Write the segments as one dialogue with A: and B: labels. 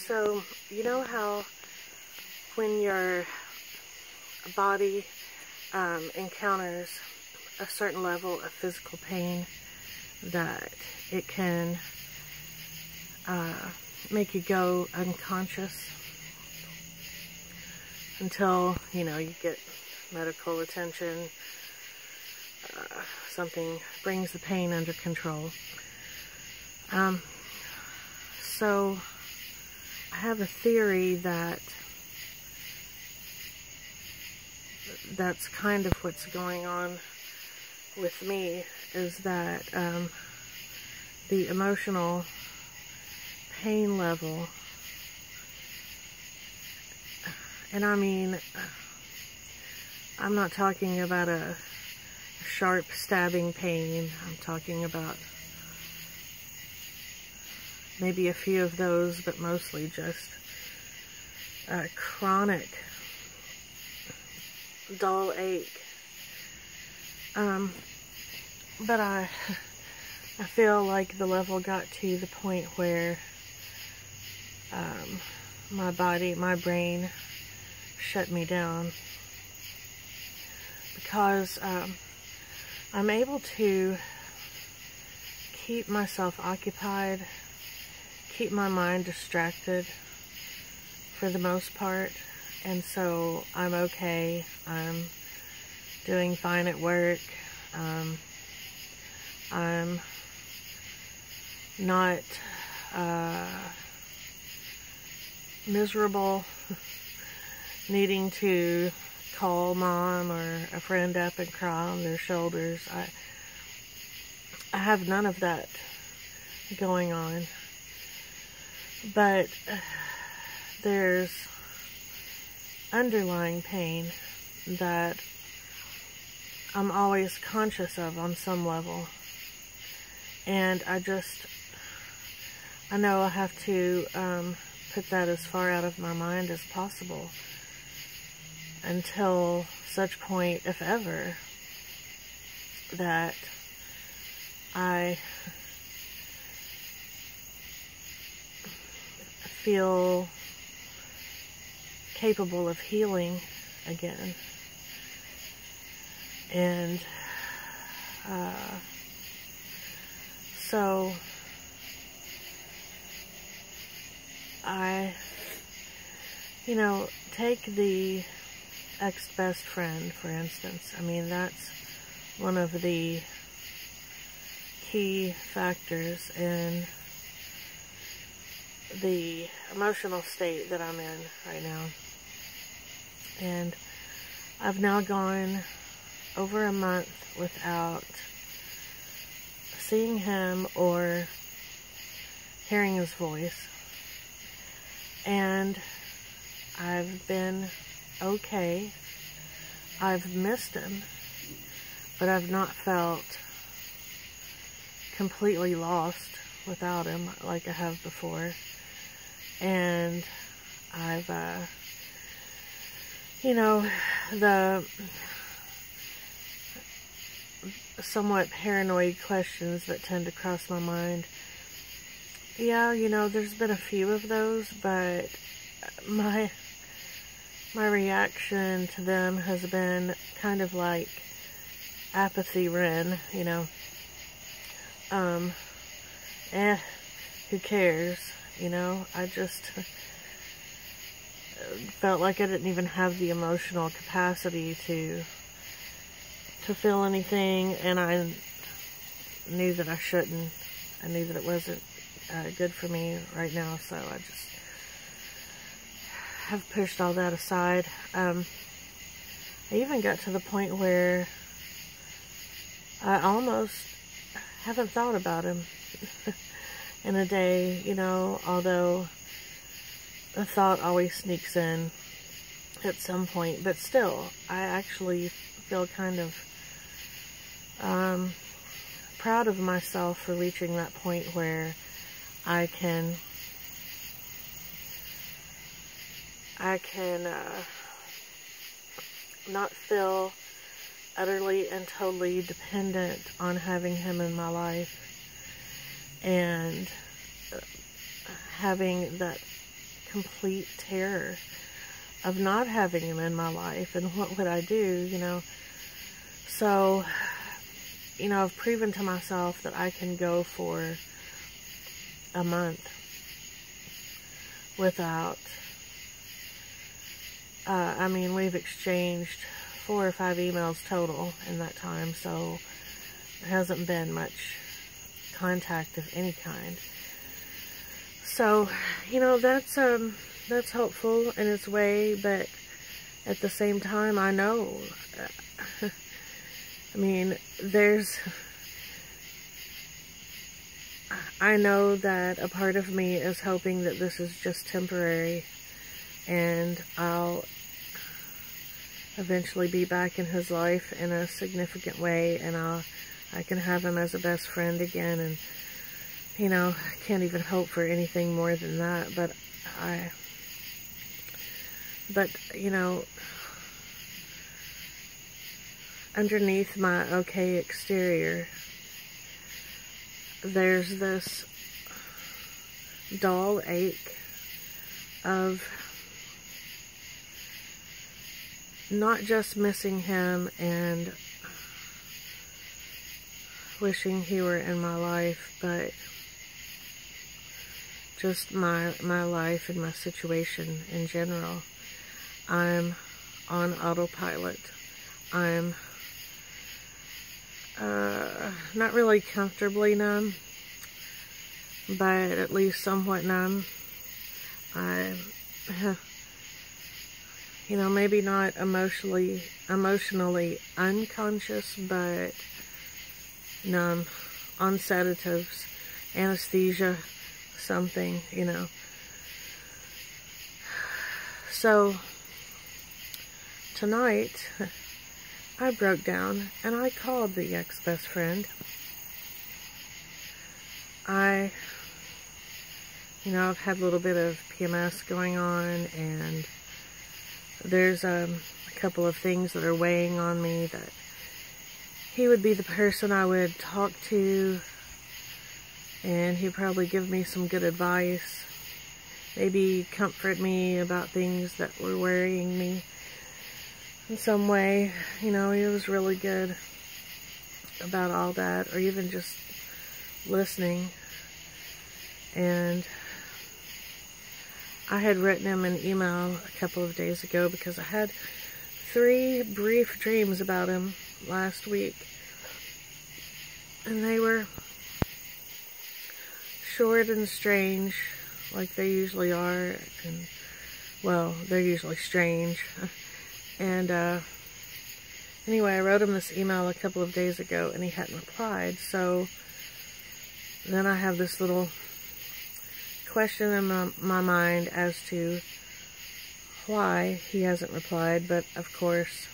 A: So, you know how when your body encounters a certain level of physical pain, that it can make you go unconscious until, you get medical attention, something brings the pain under control. So I have a theory that that's kind of what's going on with me, is that the emotional pain level, and I mean, I'm not talking about a sharp stabbing pain. I'm talking about maybe a few of those, but mostly just chronic dull ache. But I feel like the level got to the point where my body, my brain shut me down, because I'm able to keep myself occupied, keep my mind distracted for the most part, and so I'm okay. I'm doing fine at work. I'm not miserable needing to call mom or a friend up and cry on their shoulders. I have none of that going on. But there's underlying pain that I'm always conscious of on some level. And I know I have to put that as far out of my mind as possible until such point, if ever, that I feel capable of healing again. And so I, take the ex-best friend, for instance. I mean, that's one of the key factors in the emotional state that I'm in right now. And I've now gone over a month without seeing him or hearing his voice. And I've been okay. I've missed him, but I've not felt completely lost without him like I have before. And I've, the somewhat paranoid questions that tend to cross my mind. Yeah, there's been a few of those, but my reaction to them has been kind of like apathy Ren, who cares, I just felt like I didn't even have the emotional capacity to feel anything, and I knew that I shouldn't. I knew that it wasn't good for me right now, so I just have pushed all that aside. I even got to the point where I almost haven't thought about him in a day, although a thought always sneaks in at some point, but still, I actually feel kind of proud of myself for reaching that point where I can not feel utterly and totally dependent on having him in my life, and having that complete terror of not having him in my life, and what would I do, So, I've proven to myself that I can go for a month without, we've exchanged 4 or 5 emails total in that time, so there hasn't been much contact of any kind. So, that's hopeful in its way, but at the same time, I know, I know that a part of me is hoping that this is just temporary, and I'll eventually be back in his life in a significant way, and I can have him as a best friend again, and, I can't even hope for anything more than that, but, underneath my okay exterior, there's this dull ache of not just missing him and wishing he were in my life, but just my life and my situation in general. I'm on autopilot. I'm not really comfortably numb, but at least somewhat numb. Maybe not emotionally unconscious, but numb, on sedatives, anesthesia, something, So, tonight, I broke down and I called the ex-best friend. I've had a little bit of PMS going on, and there's a couple of things that are weighing on me that he would be the person I would talk to, and he'd probably give me some good advice, maybe comfort me about things that were worrying me in some way. He was really good about all that, or even just listening. And I had written him an email a couple of days ago because I had 3 brief dreams about him last week, and they were short and strange, like they usually are, and, well, they're usually strange. And, anyway, I wrote him this email a couple of days ago, and he hadn't replied, so then I have this little question in my mind as to why he hasn't replied, but of course,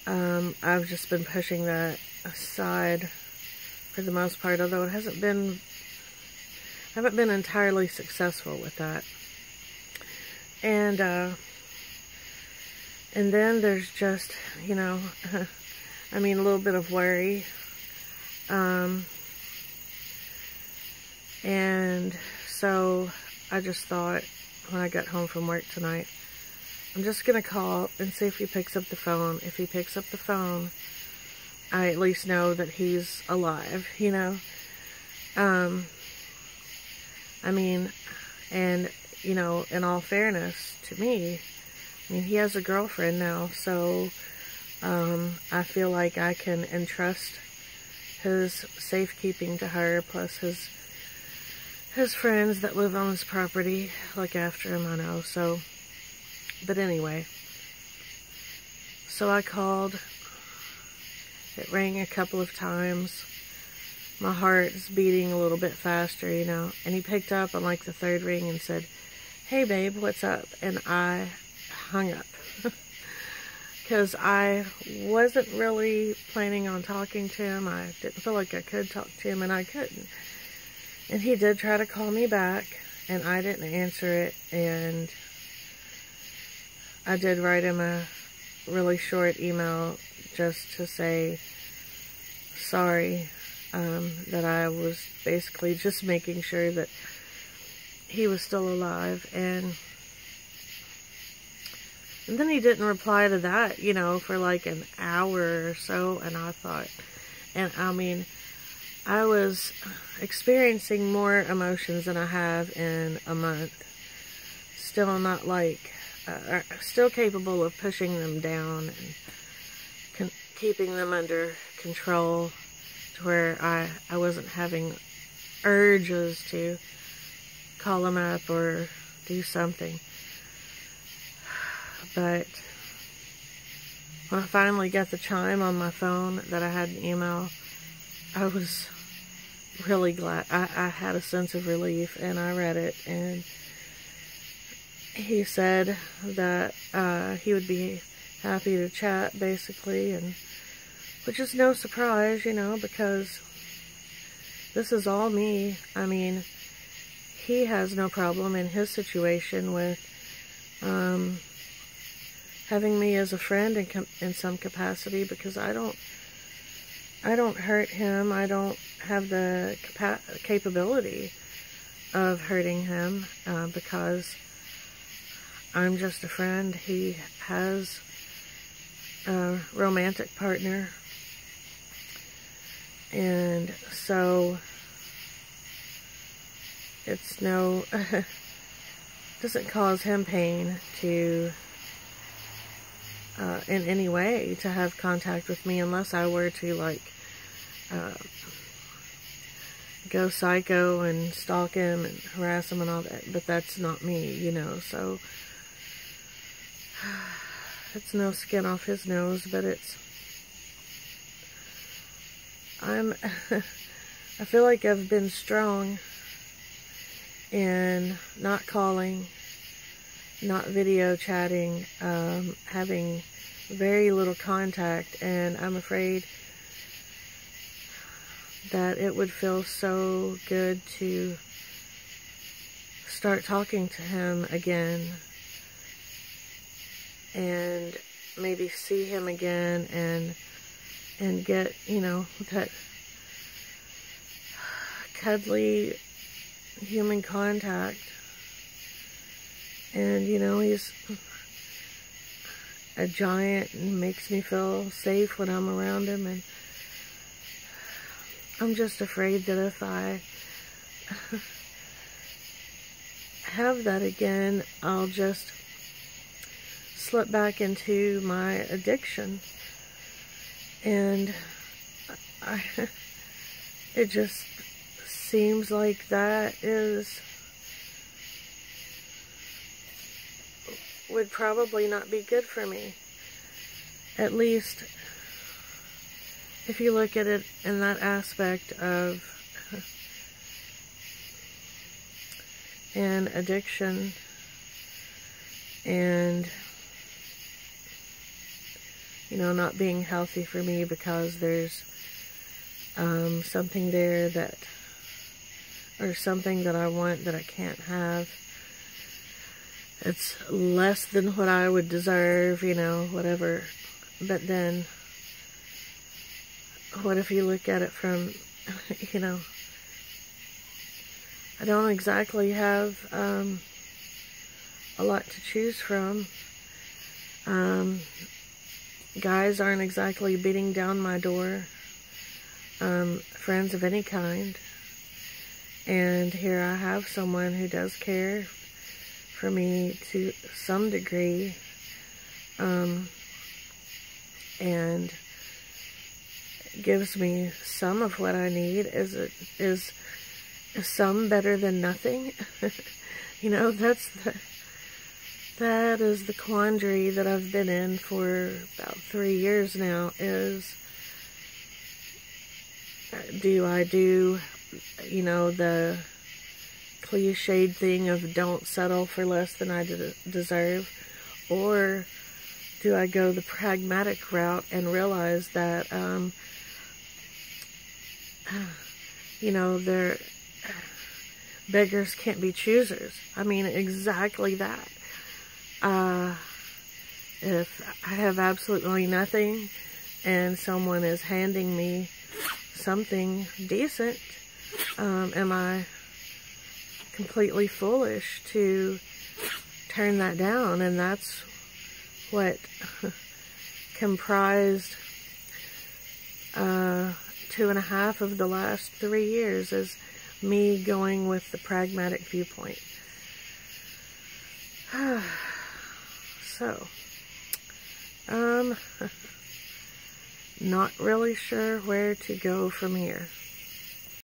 A: I've just been pushing that aside for the most part, although I haven't been entirely successful with that. And then there's just, a little bit of worry. And so I just thought, when I got home from work tonight, I'm just going to call and see if he picks up the phone. If he picks up the phone, I at least know that he's alive, and, in all fairness to me, he has a girlfriend now, so, I feel like I can entrust his safekeeping to her, plus his friends that live on his property look after him, I know, so, but anyway, so I called. It rang a couple of times. My heart is beating a little bit faster, and he picked up on like the 3rd ring and said, "Hey babe, what's up?" And I hung up because I wasn't really planning on talking to him. I didn't feel like I could talk to him, and I couldn't. And he did try to call me back, and I didn't answer it, and I did write him a really short email just to say sorry, that I was basically just making sure that he was still alive. And then he didn't reply to that, you know, for like an hour or so. And I thought, and I mean, I was experiencing more emotions than I have in a month. Still not like, still capable of pushing them down and keeping them under control to where I wasn't having urges to call him up or do something. But when I finally got the chime on my phone that I had an email, I was really glad. I had a sense of relief, and I read it, and he said that he would be happy to chat, basically, and which is no surprise, you know, because this is all me. I mean, he has no problem in his situation with having me as a friend in some capacity, because I don't hurt him. I don't have the capability of hurting him because I'm just a friend. He has a romantic partner, and so it's no doesn't cause him pain to in any way to have contact with me, unless I were to like go psycho and stalk him and harass him and all that. But that's not me, you know, so it's no skin off his nose. But it's I feel like I've been strong in not calling, not video chatting, having very little contact, and I'm afraid that it would feel so good to start talking to him again and maybe see him again and get, you know, that cuddly human contact. And, you know, he's a giant and makes me feel safe when I'm around him. And I'm just afraid that if I have that again, I'll just slip back into my addiction. And it just seems like that would probably not be good for me. At least if you look at it in that aspect of an addiction, and you know, not being healthy for me because there's something there that, or something that I want that I can't have. It's less than what I would deserve, you know, whatever. But then, what if you look at it from, you know, I don't exactly have a lot to choose from. Guys aren't exactly beating down my door, friends of any kind. And here I have someone who does care for me to some degree, and gives me some of what I need. Is some better than nothing? You know, that is the quandary that I've been in for about 3 years now. Is, do I do, you know, the cliched thing of don't settle for less than I deserve, or do I go the pragmatic route and realize that, you know, beggars can't be choosers. I mean, exactly that. If I have absolutely nothing and someone is handing me something decent, am I completely foolish to turn that down, and that's what comprised 2.5 of the last 3 years, is me going with the pragmatic viewpoint. So, not really sure where to go from here.